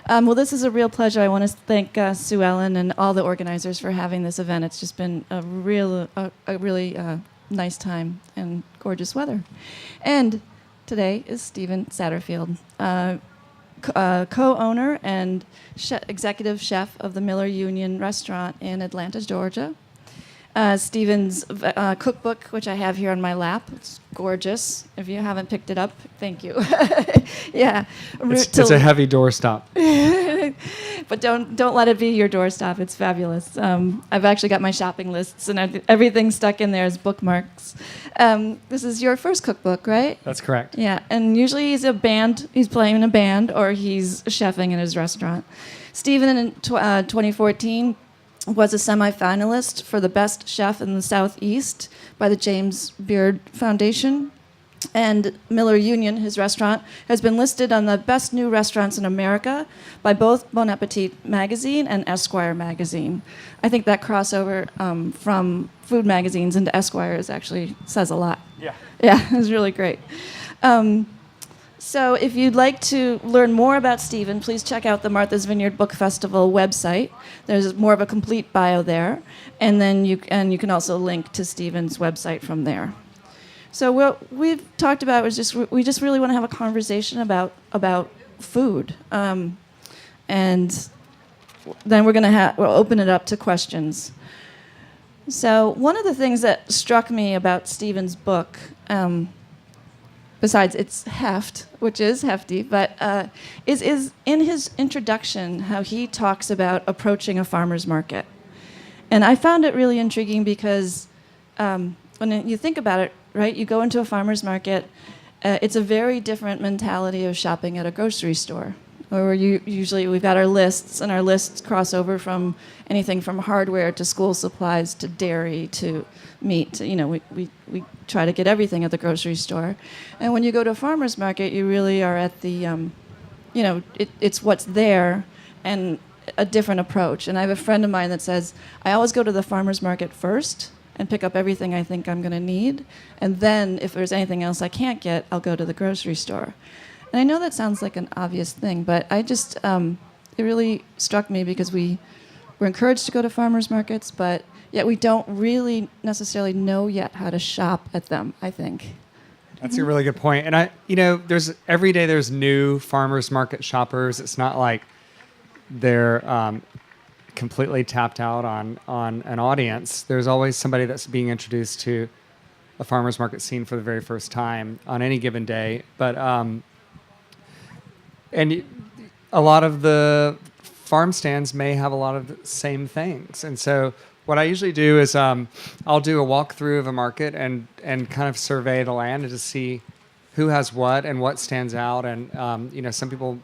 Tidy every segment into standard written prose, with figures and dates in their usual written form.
Well, this is a real pleasure. I want to thank Sue Ellen and all the organizers for having this event. It's just been a really nice time and gorgeous weather. And today is Stephen Satterfield, co-owner and executive chef of the Miller Union restaurant in Atlanta, Georgia. Stephen's cookbook, which I have here on my lap. It's gorgeous. If you haven't picked it up, thank you. Yeah, it's a heavy doorstop. But don't let it be your doorstop. It's fabulous. I've actually got my shopping lists and everything stuck in there as bookmarks. This is your first cookbook, right? That's correct. Yeah, and usually he's playing in a band or he's chefing in his restaurant. Stephen in 2014 was a semifinalist for the Best Chef in the Southeast by the James Beard Foundation. And Miller Union, his restaurant, has been listed on the Best New Restaurants in America by both Bon Appetit magazine and Esquire magazine. I think that crossover from food magazines into Esquire actually says a lot. Yeah. Yeah, it was really great. So if you'd like to learn more about Stephen, please check out the Martha's Vineyard Book Festival website. There's more of a complete bio there. And then you can also link to Stephen's website from there. So what we've talked about was we just really want to have a conversation about food. And then we'll open it up to questions. So one of the things that struck me about Stephen's book, besides its heft, which is hefty, but is in his introduction how he talks about approaching a farmer's market. And I found it really intriguing because when you think about it, right, you go into a farmer's market, it's a very different mentality of shopping at a grocery store. Or we've got our lists, and our lists cross over from anything from hardware to school supplies to dairy to meat. We try to get everything at the grocery store. And when you go to a farmer's market, you really are at the, it's what's there and a different approach. And I have a friend of mine that says, I always go to the farmer's market first and pick up everything I think I'm going to need. And then if there's anything else I can't get, I'll go to the grocery store. And I know that sounds like an obvious thing, but I just, it really struck me because we're encouraged to go to farmers markets, but yet we don't really necessarily know yet how to shop at them, I think. That's a really good point. And every day there's new farmers market shoppers. It's not like they're completely tapped out on an audience. There's always somebody that's being introduced to a farmers market scene for the very first time on any given day. But and a lot of the farm stands may have a lot of the same things. And so what I usually do is I'll do a walkthrough of a market and kind of survey the land and just see who has what and what stands out. And some people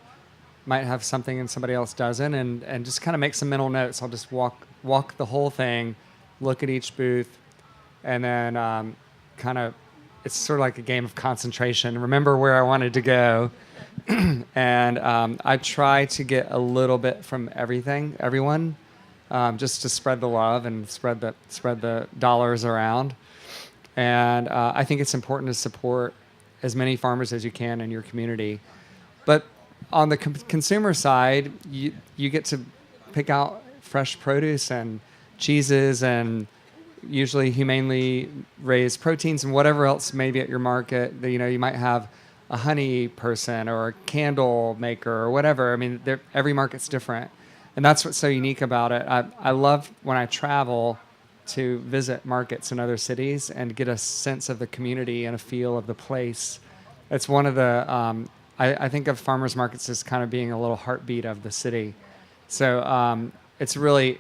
might have something and somebody else doesn't, and just kind of make some mental notes. I'll just walk the whole thing, look at each booth, and then it's sort of like a game of concentration. Remember where I wanted to go. And I try to get a little bit from everyone, just to spread the love and spread the dollars around. And I think it's important to support as many farmers as you can in your community. But on the consumer side, you get to pick out fresh produce and cheeses and usually humanely raised proteins and whatever else may be at your market. You might have a honey person or a candle maker or whatever. I mean, every market's different. And that's what's so unique about it. I love when I travel to visit markets in other cities and get a sense of the community and a feel of the place. It's one of the, I think of farmers markets as kind of being a little heartbeat of the city. So it's really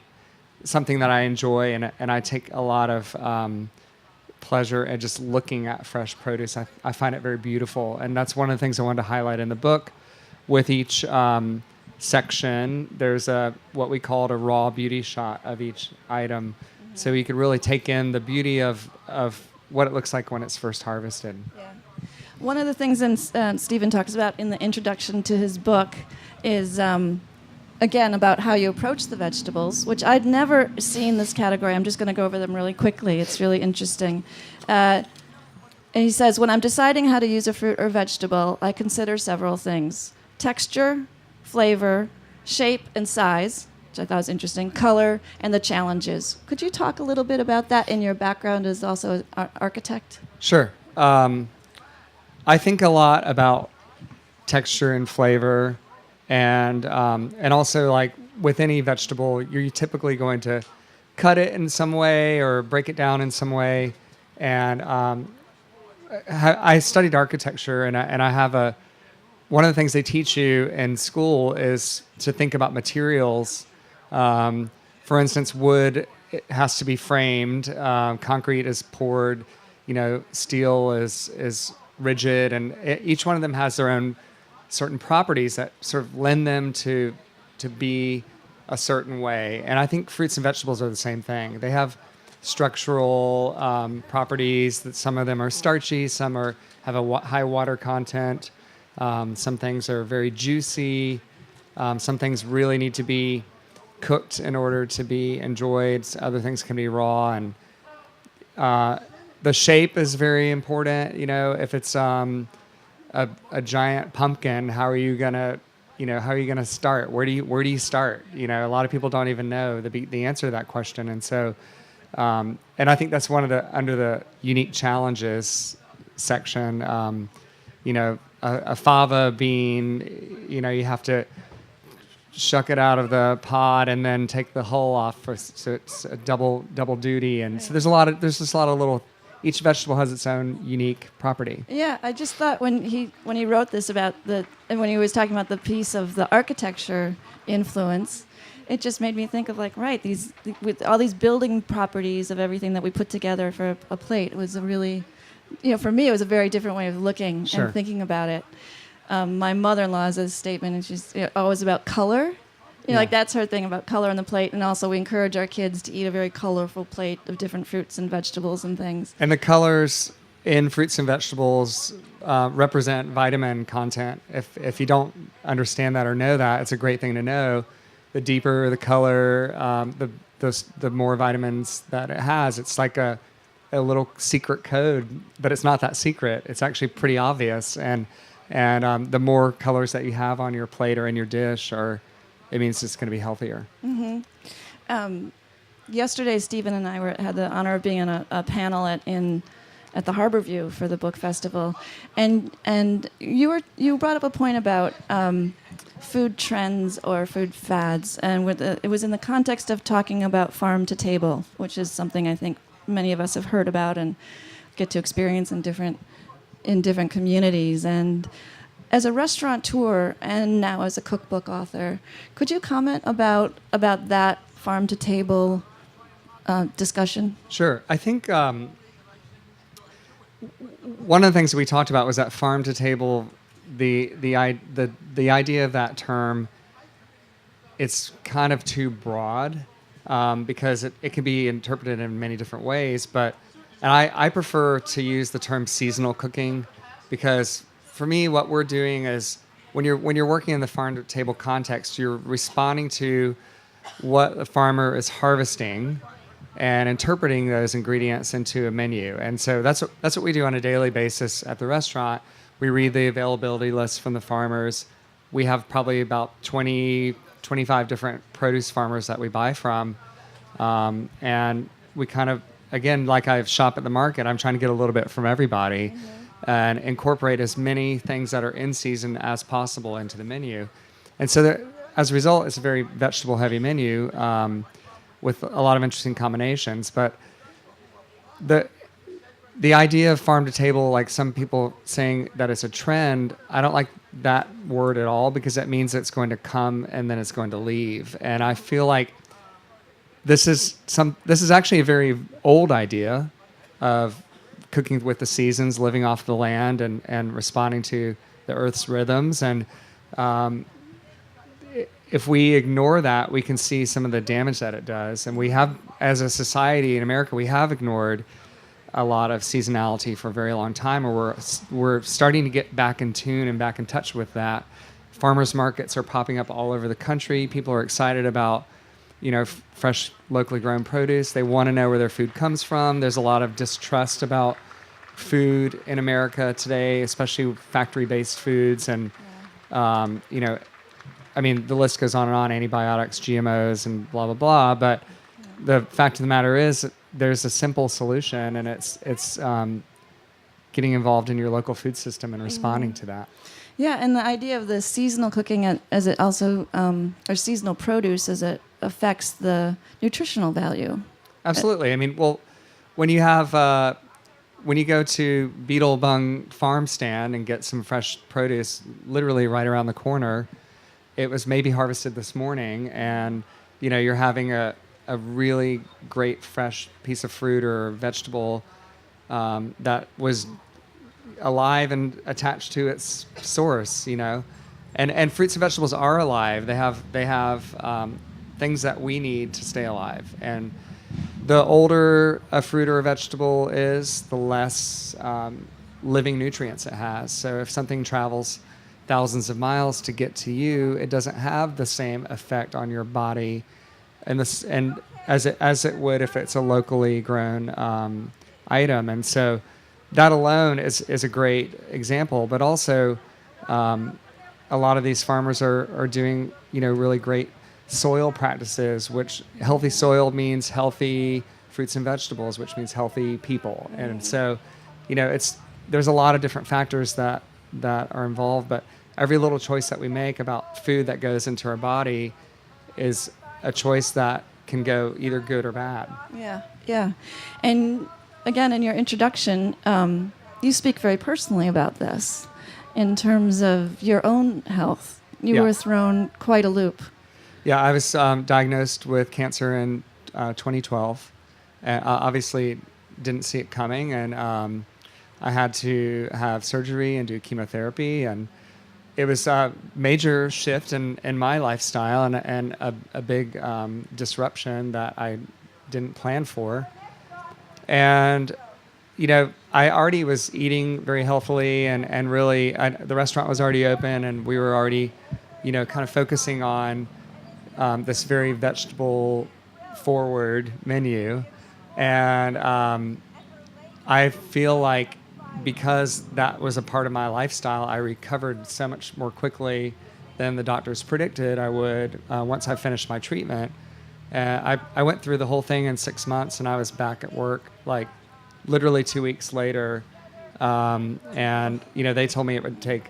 something that I enjoy, and I take a lot of pleasure at just looking at fresh produce. I find it very beautiful, and that's one of the things I wanted to highlight in the book. With each section, there's what we called a raw beauty shot of each item, so you could really take in the beauty of what it looks like when it's first harvested. Yeah. One of the things Stephen talks about in the introduction to his book is, again, about how you approach the vegetables, which I'd never seen this category. I'm just going to go over them really quickly. It's really interesting. And he says, when I'm deciding how to use a fruit or vegetable, I consider several things: texture, flavor, shape and size, which I thought was interesting, color, and the challenges. Could you talk a little bit about that in your background as also an architect? Sure. I think a lot about texture and flavor, and also like with any vegetable, you're typically going to cut it in some way or break it down in some way. And I studied architecture, and I have one of the things they teach you in school is to think about materials. For instance, wood, it has to be framed. Concrete is poured. Steel is rigid, and each one of them has their own certain properties that sort of lend them to be a certain way. And I think fruits and vegetables are the same thing. They have structural properties that some of them are starchy, some have a high water content. Some things are very juicy. Some things really need to be cooked in order to be enjoyed. Other things can be raw, and the shape is very important. If it's a giant pumpkin, how are you gonna start? Where do you start? A lot of people don't even know the answer to that question, and so and I think that's one of the under the unique challenges section. A fava bean, you have to shuck it out of the pod and then take the hull off, so it's a double duty. And so there's just a lot of little. Each vegetable has its own unique property. Yeah, I just thought when he wrote this and when he was talking about the piece of the architecture influence, it just made me think of with all these building properties of everything that we put together for a plate. It was a really, for me, it was a very different way of looking Sure. and thinking about it. My mother-in-law has a statement, and she's always about color. That's her thing about color on the plate, and also we encourage our kids to eat a very colorful plate of different fruits and vegetables and things. And the colors in fruits and vegetables represent vitamin content. If you don't understand that or know that, it's a great thing to know. The deeper the color, the more vitamins that it has. It's like a little secret code, but it's not that secret. It's actually pretty obvious. And the more colors that you have on your plate or in your dish, it means it's going to be healthier. Mm-hmm. Yesterday, Stephen and I had the honor of being on a panel at the Harborview for the book festival, and you brought up a point about food trends or food fads, and it was in the context of talking about farm to table, which is something I think many of us have heard about and get to experience in different communities. And as a restaurateur and now as a cookbook author, could you comment about that farm to table discussion? Sure. I think one of the things that we talked about was that farm to table. The idea of that term, it's kind of too broad because it can be interpreted in many different ways. And I prefer to use the term seasonal cooking, because for me, what we're doing is when you're working in the farm to table context, you're responding to what the farmer is harvesting and interpreting those ingredients into a menu. And so that's what we do on a daily basis at the restaurant. We read the availability lists from the farmers. We have probably about 20, 25 different produce farmers that we buy from. And we kind of, again, like I shop at the market, I'm trying to get a little bit from everybody. Mm-hmm. And incorporate as many things that are in season as possible into the menu. And so as a result, it's a very vegetable-heavy menu with a lot of interesting combinations. But the idea of farm to table, like some people saying that it's a trend, I don't like that word at all, because that means it's going to come and then it's going to leave. And I feel like this is actually a very old idea of cooking with the seasons, living off the land, and responding to the earth's rhythms. And if we ignore that, we can see some of the damage that it does. And we have, as a society in America, we have ignored a lot of seasonality for a very long time, or we're starting to get back in tune and back in touch with that. Farmers markets are popping up all over the country. People are excited about, fresh, locally grown produce. They want to know where their food comes from. There's a lot of distrust about food in America today, especially factory-based foods. And, I mean, the list goes on and on, antibiotics, GMOs, and blah, blah, blah. But the fact of the matter is there's a simple solution, and it's getting involved in your local food system and responding to that. Yeah, and the idea of the seasonal cooking as it also, or seasonal produce as it affects the nutritional value. Absolutely. I mean, well, when you go to Beetle Bung Farm Stand and get some fresh produce literally right around the corner, it was maybe harvested this morning, and you're having a really great fresh piece of fruit or vegetable that was alive and attached to its source, and fruits and vegetables are alive. They have things that we need to stay alive, and the older a fruit or a vegetable is, the less living nutrients it has. So if something travels thousands of miles to get to you, it doesn't have the same effect on your body, and as it would if it's a locally grown item. And so that alone is a great example. But also, a lot of these farmers are doing really great soil practices, which healthy soil means healthy fruits and vegetables, which means healthy people. And so, there's a lot of different factors that are involved, but every little choice that we make about food that goes into our body is a choice that can go either good or bad. Yeah. And again, in your introduction, you speak very personally about this in terms of your own health. You were thrown quite a loop. Yeah, I was diagnosed with cancer in 2012. And obviously didn't see it coming, and I had to have surgery and do chemotherapy, and it was a major shift in my lifestyle and a big disruption that I didn't plan for. And I already was eating very healthily, and really the restaurant was already open, and we were already kind of focusing on this very vegetable forward menu. And I feel like because that was a part of my lifestyle, I recovered so much more quickly than the doctors predicted I would once I finished my treatment. I went through the whole thing in 6 months, and I was back at work like literally 2 weeks later. And they told me it would take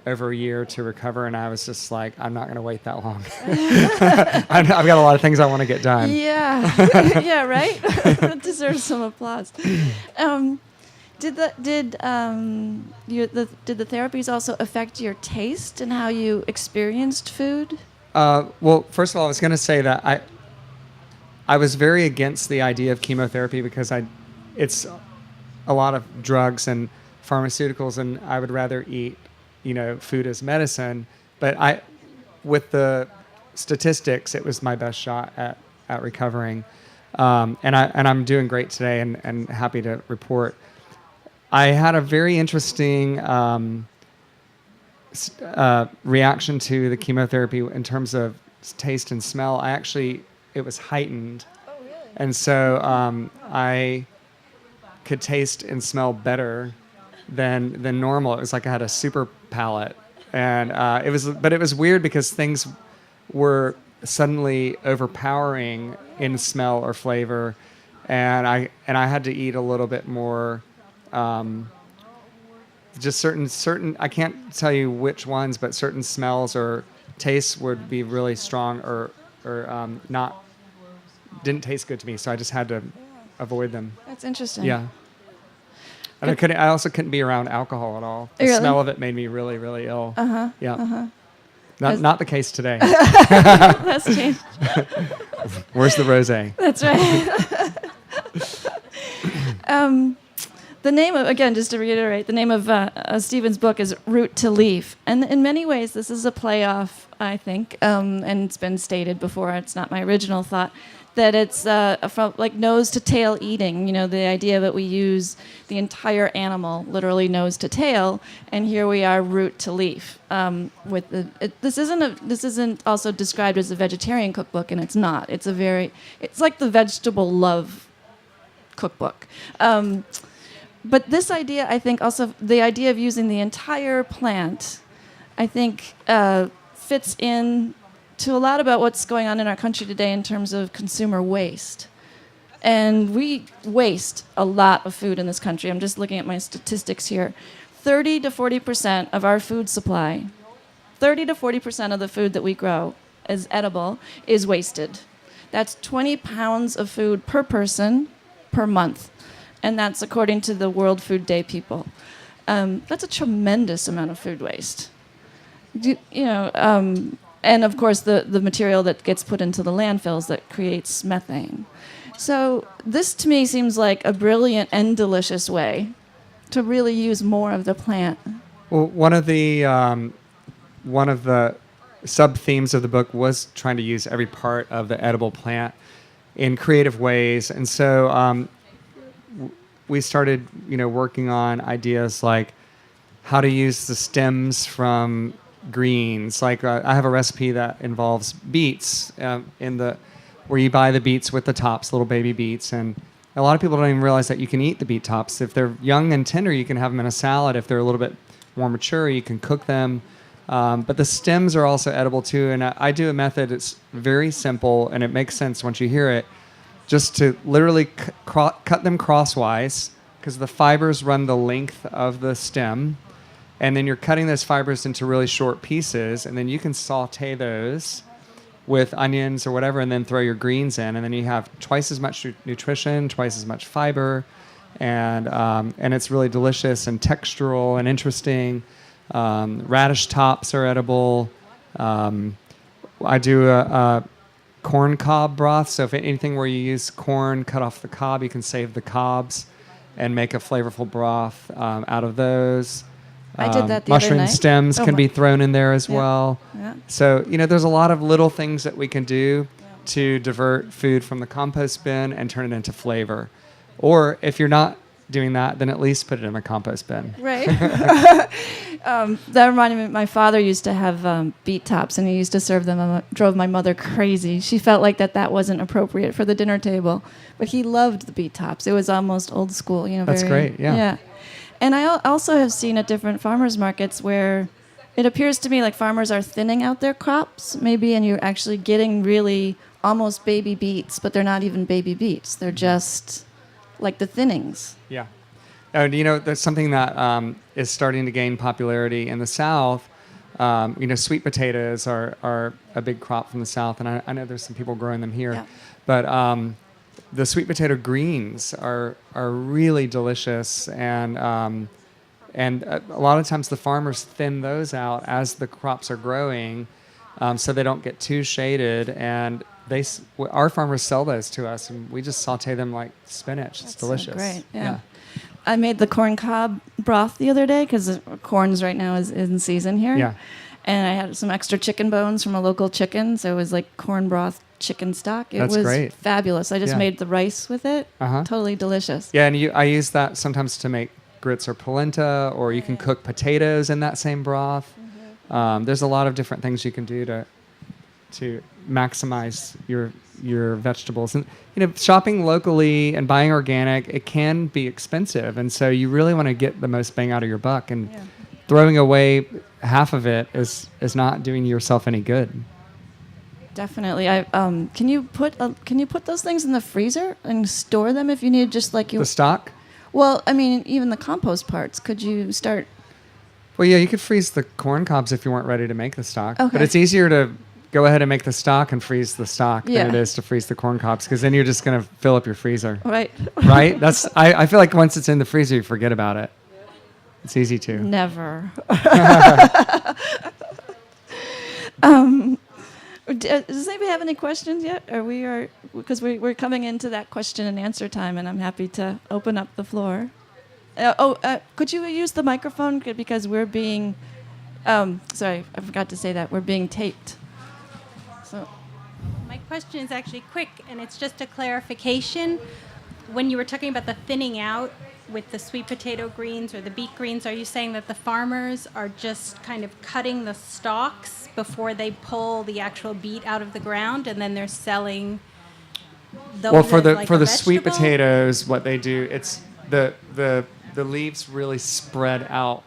over a year to recover, and I was just like, I'm not going to wait that long. I've got a lot of things I want to get done. Yeah, yeah, right. That deserves some applause. Did the therapies also affect your taste and how you experienced food? Well, first of all, I was going to say that I was very against the idea of chemotherapy because it's a lot of drugs and pharmaceuticals, and I would rather eat food as medicine. But with the statistics, it was my best shot at recovering, and I'm doing great today, and happy to report. I had a very interesting reaction to the chemotherapy in terms of taste and smell. It was heightened. Oh, really? And so I could taste and smell better than normal. It was like I had a super palate, and it was weird because things were suddenly overpowering in smell or flavor, and I had to eat a little bit more. Just certain I can't tell you which ones, but certain smells or tastes would be really strong or not, didn't taste good to me, so I just had to avoid them. That's interesting. Yeah. And I also couldn't be around alcohol at all. The smell of it made me really, really ill. Yeah. Not the case today. That's changed. Where's the rosé? That's right. The name of, again, just to reiterate, the name of Stephen's book is Root to Leaf. And in many ways, this is a playoff, I think, and it's been stated before, it's not my original thought, that it's from like nose to tail eating. The idea that we use the entire animal, literally nose to tail, and here we are root to leaf. This isn't also described as a vegetarian cookbook, and it's not. It's like the vegetable love cookbook. But this idea, I think, also the idea of using the entire plant, I think, fits in to a lot about what's going on in our country today in terms of consumer waste. And we waste a lot of food in this country. I'm just looking at my statistics here. 30 to 40% of our food supply, 30 to 40% of the food that we grow as edible is wasted. That's 20 pounds of food per person per month. And that's according to the World Food Day people. That's a tremendous amount of food waste. And of course the material that gets put into the landfills that creates methane. So this to me seems like a brilliant and delicious way to really use more of the plant. Well, one of the sub themes of the book was trying to use every part of the edible plant in creative ways, and so we started, working on ideas like how to use the stems from greens. Like I have a recipe that involves beets where you buy the beets with the tops, little baby beets, and a lot of people don't even realize that you can eat the beet tops. If they're young and tender, you can have them in a salad. If they're a little bit more mature, you can cook them. But the stems are also edible too, and I do a method. It's very simple, and it makes sense once you hear it. Just to literally cut them crosswise, because the fibers run the length of the stem, and then you're cutting those fibers into really short pieces, and then you can saute those with onions or whatever, and then throw your greens in, and then you have twice as much nutrition, twice as much fiber, and it's really delicious and textural and interesting. Radish tops are edible. I do a corn cob broth, so if anything where you use corn, cut off the cob, you can save the cobs and make a flavorful broth out of those. I did that the mushroom other night. stems can be thrown in there as well. Yeah. So, there's a lot of little things that we can do to divert food from the compost bin and turn it into flavor. Or if you're not doing that, then at least put it in a compost bin. Right. That reminded me, my father used to have beet tops, and he used to serve them. Drove my mother crazy. She felt like that wasn't appropriate for the dinner table. But he loved the beet tops. It was almost old school. That's great, yeah. Yeah. And I also have seen at different farmers markets where it appears to me like farmers are thinning out their crops, maybe, and you're actually getting really almost baby beets, but they're not even baby beets. They're just like the thinnings. Yeah. And, there's something that is starting to gain popularity in the South. Sweet potatoes are a big crop from the South, and I know there's some people growing them here. Yeah. But the sweet potato greens are really delicious, and a lot of times the farmers thin those out as the crops are growing, so they don't get too shaded. And our farmers sell those to us, and we just saute them like spinach. It's delicious. Great. Yeah. I made the corn cob broth the other day because corns right now is in season here. Yeah. And I had some extra chicken bones from a local chicken, so it was like corn broth chicken stock. That's was great. Fabulous. I just made the rice with it. Totally delicious. Yeah, and I use that sometimes to make grits or polenta, or you can cook potatoes in that same broth. Mm-hmm. There's a lot of different things you can do to maximize your vegetables. And shopping locally and buying organic, it can be expensive, and so you really want to get the most bang out of your buck. And throwing away half of it is not doing yourself any good. Definitely. Can you put those things in the freezer and store them if you need, just like you? The stock? Well, I mean, even the compost parts. Could you start? Well, yeah, you could freeze the corn cobs if you weren't ready to make the stock. Okay. But it's easier to go ahead and make the stock and freeze the stock than it is to freeze the corn cobs, because then you're just going to fill up your freezer. Right. Right? I feel like once it's in the freezer, you forget about it. It's easy to. Never. Does anybody have any questions yet? Because we're coming into that question and answer time, and I'm happy to open up the floor. Could you use the microphone, because we're being, sorry, I forgot to say that, we're being taped. So, my question is actually quick, and it's just a clarification. When you were talking about the thinning out with the sweet potato greens or the beet greens, are you saying that the farmers are just kind of cutting the stalks before they pull the actual beet out of the ground, and then they're selling those? Well, for like the a sweet vegetable? potatoes, what they do, it's the leaves really spread out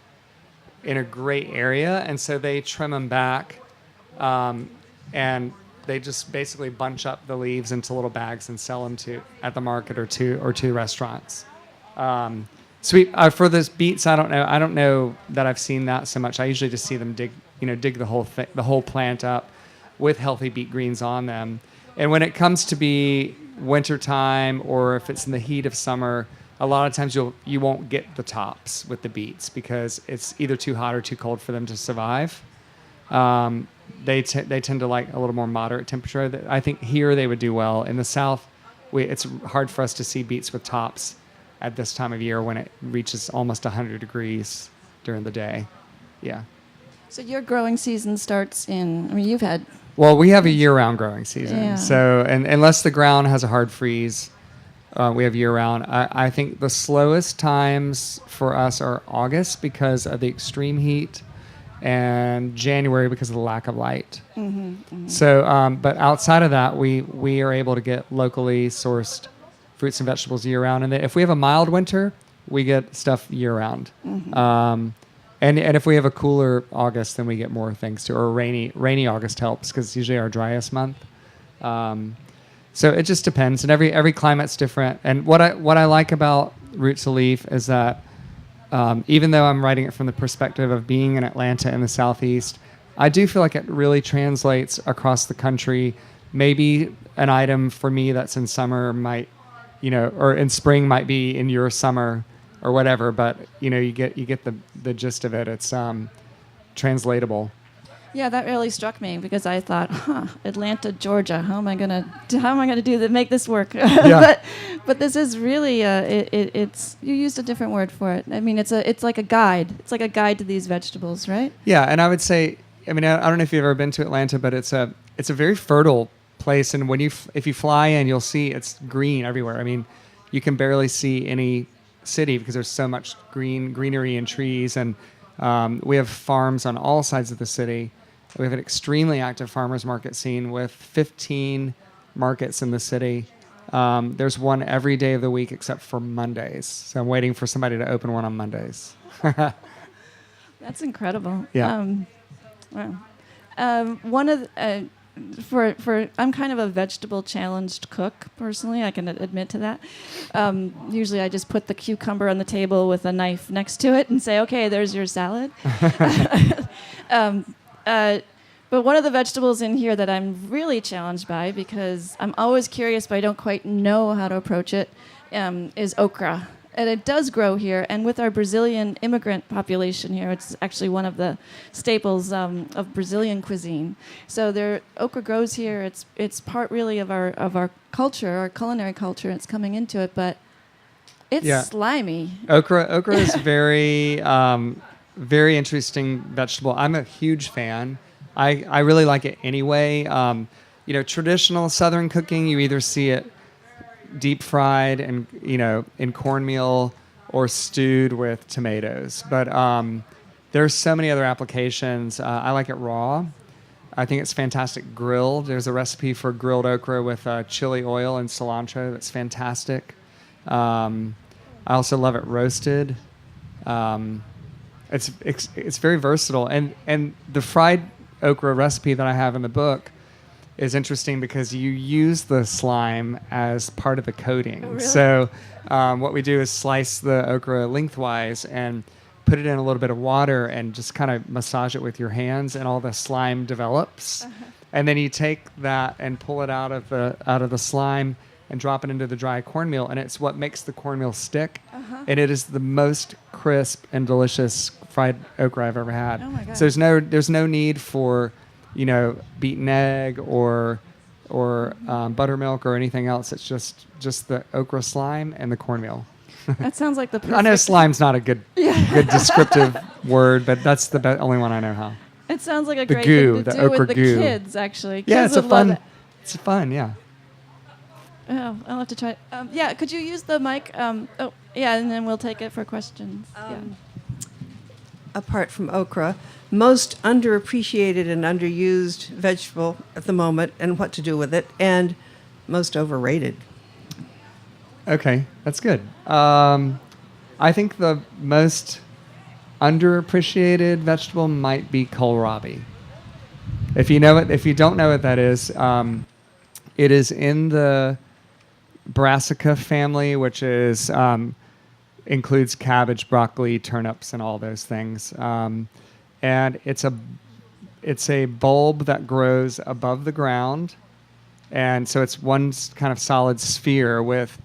in a great area, and so they trim them back And they just basically bunch up the leaves into little bags and sell them at the market or to restaurants. Sweet for those beets, I don't know. I don't know that I've seen that so much. I usually just see them dig the whole plant up with healthy beet greens on them. And when it comes to be wintertime or if it's in the heat of summer, a lot of times you won't get the tops with the beets because it's either too hot or too cold for them to survive. They tend to like a little more moderate temperature. I think here they would do well. In the South, it's hard for us to see beets with tops at this time of year when it reaches almost 100 degrees during the day. Yeah. So your growing season starts you've had... Well, we have a year-round growing season. Yeah. So, and unless the ground has a hard freeze, we have year-round. I think the slowest times for us are August because of the extreme heat and January because of the lack of light. Mm-hmm, mm-hmm. So, but outside of that, we are able to get locally sourced fruits and vegetables year-round. And if we have a mild winter, we get stuff year-round. Mm-hmm. And if we have a cooler August, then we get more things too. Or rainy August helps because it's usually our driest month. So it just depends, and every climate's different. And what I like about Roots of Leaf is that even though I'm writing it from the perspective of being in Atlanta in the Southeast, I do feel like it really translates across the country. Maybe an item for me that's in summer might, or in spring might be in your summer or whatever. But you get the gist of it. It's translatable. Yeah, that really struck me because I thought, Atlanta, Georgia. How am I gonna do that? Make this work? Yeah. but this is really it's you used a different word for it. I mean, it's like a guide. It's like a guide to these vegetables, right? Yeah, and I would say, I mean, I don't know if you've ever been to Atlanta, but it's a very fertile place, and if you fly in, you'll see it's green everywhere. I mean, you can barely see any city because there's so much greenery and trees, and we have farms on all sides of the city. We have an extremely active farmers market scene with 15 markets in the city. There's one every day of the week except for Mondays. So I'm waiting for somebody to open one on Mondays. That's incredible. Yeah. Wow. One of the, for I'm kind of a vegetable challenged cook personally. I can admit to that. Usually I just put the cucumber on the table with a knife next to it and say, "Okay, there's your salad." But one of the vegetables in here that I'm really challenged by because I'm always curious but I don't quite know how to approach it is okra. And it does grow here. And with our Brazilian immigrant population here, it's actually one of the staples of Brazilian cuisine. So okra grows here. It's part really of our culture, our culinary culture. It's coming into it, but it's slimy. Okra is very... very interesting vegetable. I'm a huge fan. I really like it anyway. Traditional Southern cooking, you either see it deep fried and in cornmeal or stewed with tomatoes. But there's so many other applications. I like it raw. I think it's fantastic grilled. There's a recipe for grilled okra with chili oil and cilantro that's fantastic. I also love it roasted. It's very versatile, and the fried okra recipe that I have in the book is interesting because you use the slime as part of the coating. Oh, really? So what we do is slice the okra lengthwise and put it in a little bit of water and just kind of massage it with your hands, and all the slime develops. Uh-huh. And then you take that and pull it out of the slime and drop it into the dry cornmeal, and it's what makes the cornmeal stick. Uh-huh. And it is the most crisp and delicious fried okra I've ever had. Oh my God. So there's no need for, beaten egg or buttermilk or anything else. It's just the okra slime and the cornmeal. That sounds like the perfect... I know slime's not a good descriptive word, but that's the only one I know how. It sounds like a the great goo, thing to the do okra with the goo. kids, actually. Yeah, Kids would love it. It's fun, yeah. Oh, I'll have to try it. Could you use the mic? And then we'll take it for questions. Apart from okra, most underappreciated and underused vegetable at the moment, and what to do with it, and most overrated. Okay, that's good. I think the most underappreciated vegetable might be kohlrabi. If you know it, if you don't know what that is, it is in the brassica family, which is includes cabbage, broccoli, turnips, and all those things. And it's a bulb that grows above the ground, and so it's one kind of solid sphere with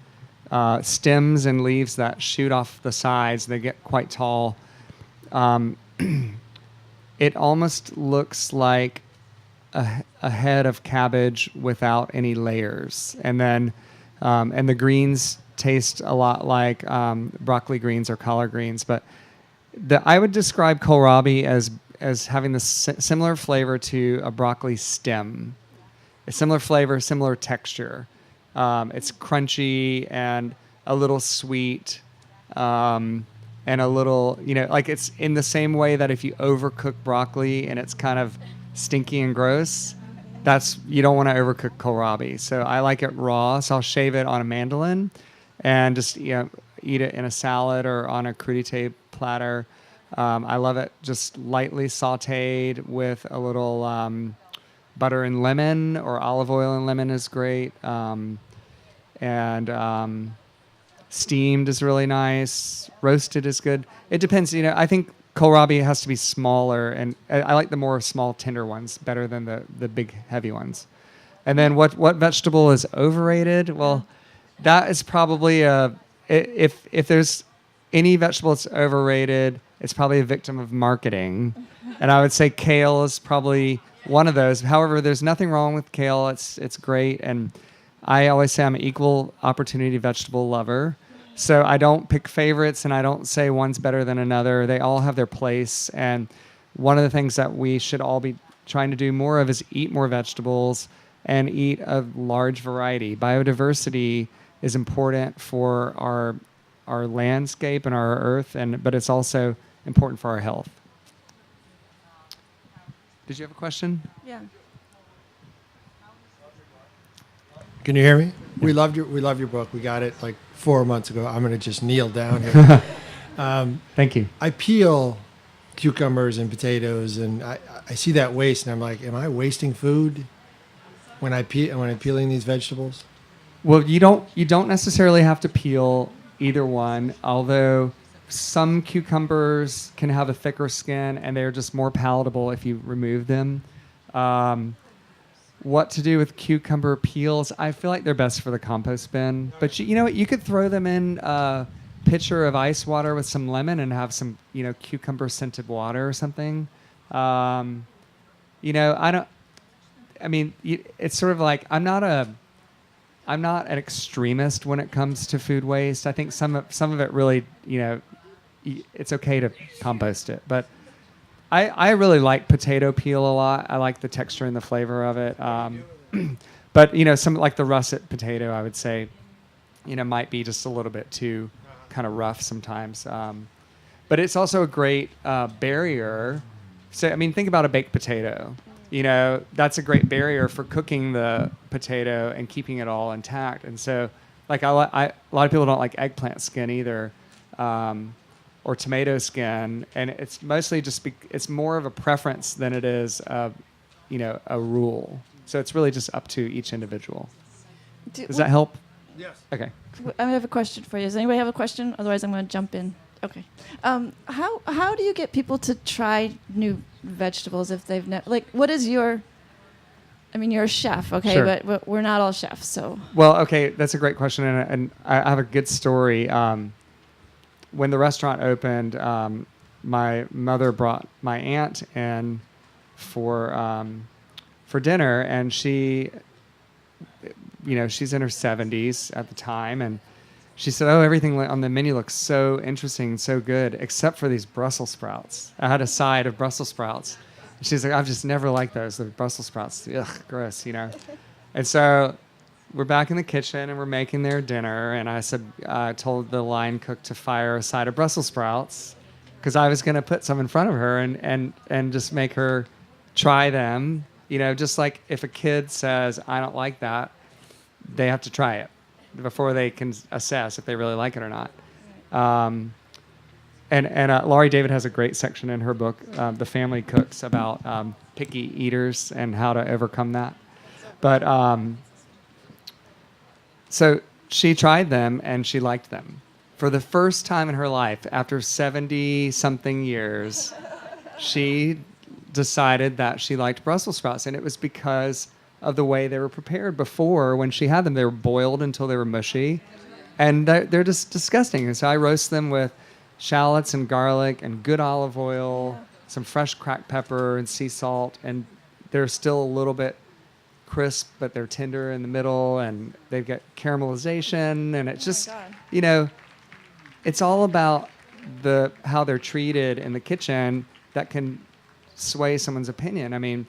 stems and leaves that shoot off the sides. They get quite tall. It almost looks like a head of cabbage without any layers, and then and the greens taste a lot like broccoli greens or collard greens. But I would describe kohlrabi as having the similar flavor to a broccoli stem, a similar flavor, similar texture. It's crunchy and a little sweet. And a little, like it's in the same way that if you overcook broccoli and it's kind of stinky and gross, you don't want to overcook kohlrabi. So I like it raw, so I'll shave it on a mandolin and just eat it in a salad or on a crudité platter. I love it just lightly sautéed with a little butter and lemon, or olive oil and lemon is great. Steamed is really nice. Roasted is good. It depends. I think kohlrabi has to be smaller, and I like the more small, tender ones better than the big, heavy ones. And then what vegetable is overrated? Well, that is probably if there's any vegetable that's overrated, it's probably a victim of marketing. And I would say kale is probably one of those. However, there's nothing wrong with kale. It's great, and I always say I'm an equal opportunity vegetable lover. So I don't pick favorites, and I don't say one's better than another. They all have their place. And one of the things that we should all be trying to do more of is eat more vegetables and eat a large variety. Biodiversity is important for our landscape and our earth, but it's also important for our health. Did you have a question? Yeah. Can you hear me? We love your book. We got it like 4 months ago. I'm going to just kneel down here. Thank you. I peel cucumbers and potatoes, and I see that waste, and I'm like, am I wasting food when I'm peeling these vegetables? Well, you don't necessarily have to peel either one, although some cucumbers can have a thicker skin, and they're just more palatable if you remove them. What to do with cucumber peels? I feel like they're best for the compost bin. But you know what? You could throw them in a pitcher of ice water with some lemon and have some, cucumber scented water or something. I don't. I mean, it's sort of like I'm not an extremist when it comes to food waste. I think some of it really, it's okay to compost it, but I really like potato peel a lot. I like the texture and the flavor of it. But some like the russet potato, I would say, might be just a little bit too kind of rough sometimes. But it's also a great barrier. So think about a baked potato. That's a great barrier for cooking the potato and keeping it all intact. And so, like a lot of people don't like eggplant skin either. Or tomato skin, and it's mostly it's more of a preference than it is a rule. So it's really just up to each individual. Does that help? Yes. Okay. I have a question for you. Does anybody have a question? Otherwise, I'm going to jump in. Okay. How do you get people to try new vegetables if they've never, what is your, you're a chef, okay, Sure. but we're not all chefs, so. Well, okay, that's a great question, and I have a good story. When the restaurant opened, my mother brought my aunt in for dinner, and she, she's in her 70s at the time, and she said, "Oh, everything on the menu looks so interesting, so good, except for these Brussels sprouts." I had a side of Brussels sprouts. And she's like, "I've just never liked those. The Brussels sprouts, ugh, gross, And so we're back in the kitchen and we're making their dinner, and I told the line cook to fire a side of Brussels sprouts because I was going to put some in front of her and just make her try them. Just like if a kid says, "I don't like that," they have to try it before they can assess if they really like it or not. Laurie David has a great section in her book, The Family Cooks, about picky eaters and how to overcome that. But so she tried them and she liked them. For the first time in her life, after 70-something years, she decided that she liked Brussels sprouts, and it was because of the way they were prepared before. When she had them, they were boiled until they were mushy, and they're just disgusting. And so I roast them with shallots and garlic and good olive oil, some fresh cracked pepper and sea salt, and they're still a little bit crisp, but they're tender in the middle, and they've got caramelization, and it's just, you know, it's all about how they're treated in the kitchen that can sway someone's opinion. I mean,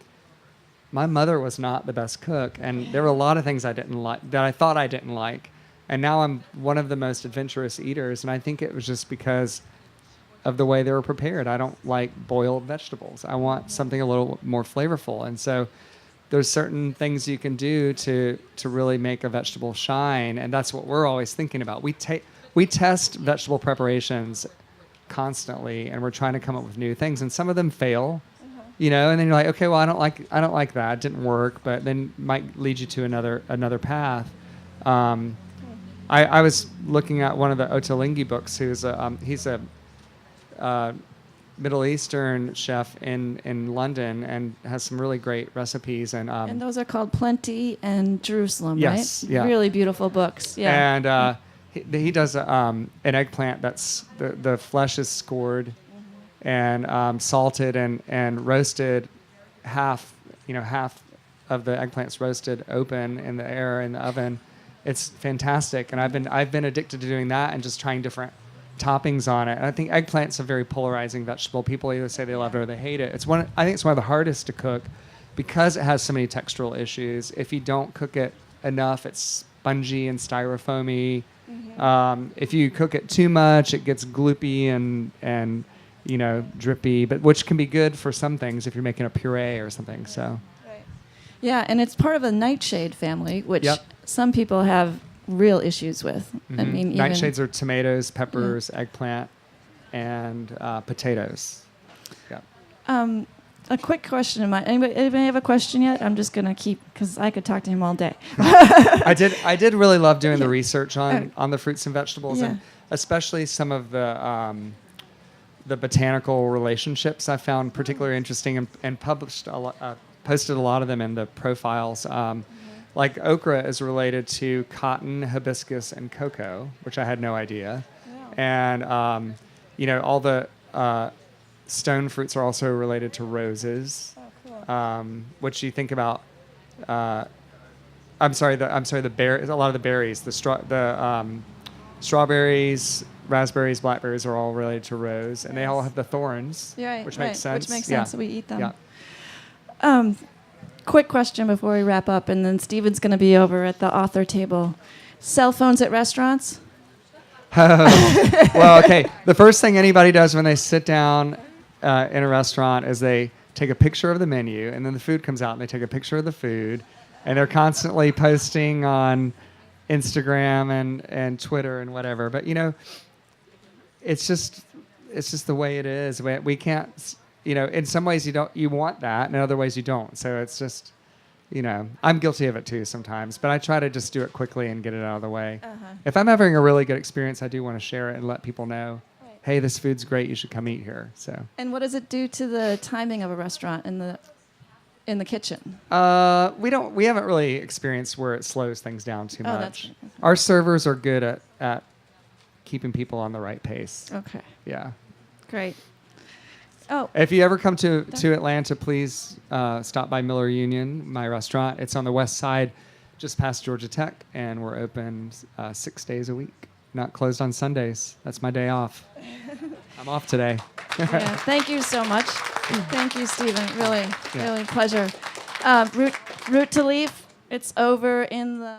my mother was not the best cook, and there were a lot of things I didn't like that I thought I didn't like, and now I'm one of the most adventurous eaters, and I think it was just because of the way they were prepared. I don't like boiled vegetables. I want something a little more flavorful, and so there's certain things you can do to really make a vegetable shine, and that's what we're always thinking about. We test vegetable preparations constantly, and we're trying to come up with new things, and some of them fail, you know, and then you're like, okay, well, I don't like that, it didn't work, but then might lead you to another path. I was looking at one of the Ottolenghi books. He's a Middle Eastern chef in London and has some really great recipes. And those are called Plenty and Jerusalem, yes, right? Yeah. Really beautiful books. Yeah. And he does an eggplant that's the flesh is scored and salted and roasted, half of the eggplant's roasted open in the air in the oven. It's fantastic, and I've been addicted to doing that and just trying different toppings on it. And I think eggplant's a very polarizing vegetable. People either say they love it or they hate it. I think it's one of the hardest to cook because it has so many textural issues. If you don't cook it enough, it's spongy and styrofoamy. If you cook it too much, it gets gloopy and drippy, but which can be good for some things if you're making a puree or something. So. Yeah, and it's part of the nightshade family, which some people have real issues with. I mean, nightshades are tomatoes, peppers, eggplant, and potatoes. Yeah. A quick question. Anybody have a question yet? I'm just gonna keep because I could talk to him all day. I did really love doing the research on the fruits and vegetables, and especially some of the botanical relationships I found particularly interesting, and posted a lot of them in the profiles. Like okra is related to cotton, hibiscus, and cocoa, which I had no idea. And all the stone fruits are also related to roses, which you think about. The berries. A lot of the berries, the strawberries, raspberries, blackberries are all related to rose, and they all have the thorns, which makes sense. Which makes sense. We eat them. Yeah. Quick question before we wrap up, and then Stephen's going to be over at the author table. Cell phones at restaurants? Well, okay. The first thing anybody does when they sit down in a restaurant is they take a picture of the menu, and then the food comes out, and they take a picture of the food, and they're constantly posting on Instagram and Twitter and whatever. But it's just the way it is. We can't. In some ways you want that, and in other ways you don't. So it's just, I'm guilty of it too sometimes, but I try to just do it quickly and get it out of the way. If I'm having a really good experience, I do want to share it and let people know, hey, this food's great, you should come eat here. So. And what does it do to the timing of a restaurant in the kitchen? We haven't really experienced where it slows things down too much. Our servers are good at keeping people on the right pace. Okay. Yeah. Great. Oh. If you ever come to Atlanta, please stop by Miller Union, my restaurant. It's on the west side, just past Georgia Tech, and we're open 6 days a week. Not closed on Sundays. That's my day off. I'm off today. Thank you so much. Thank you, Stephen. Really pleasure. Route to Leaf. It's over in the...